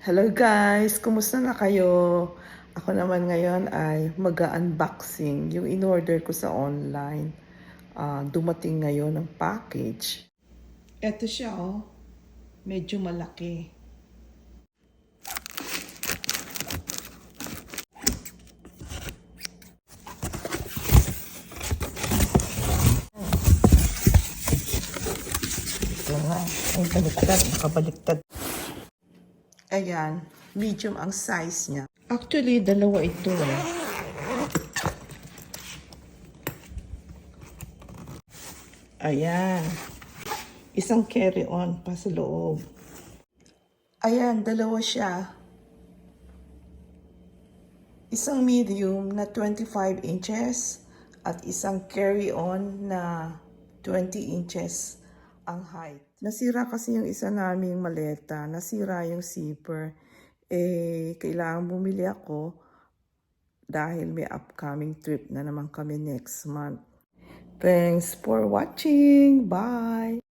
Hello guys! Kumusta na kayo? Ako naman ngayon ay mag-unboxing. Yung in-order ko sa online, dumating ngayon ng package. Eto siya oh, medyo malaki. Ito nga, ay baliktad, nakabaliktad. Ayan, medium ang size niya. Actually, dalawa ito eh. Ayan. Isang carry-on pa sa loob. Ayan, dalawa siya. Isang medium na 25 inches at isang carry-on na 20 inches ang height. Nasira kasi yung isa naming maleta. Nasira yung zipper. Kailangan bumili ako dahil may upcoming trip na naman kami next month. Thanks for watching. Bye!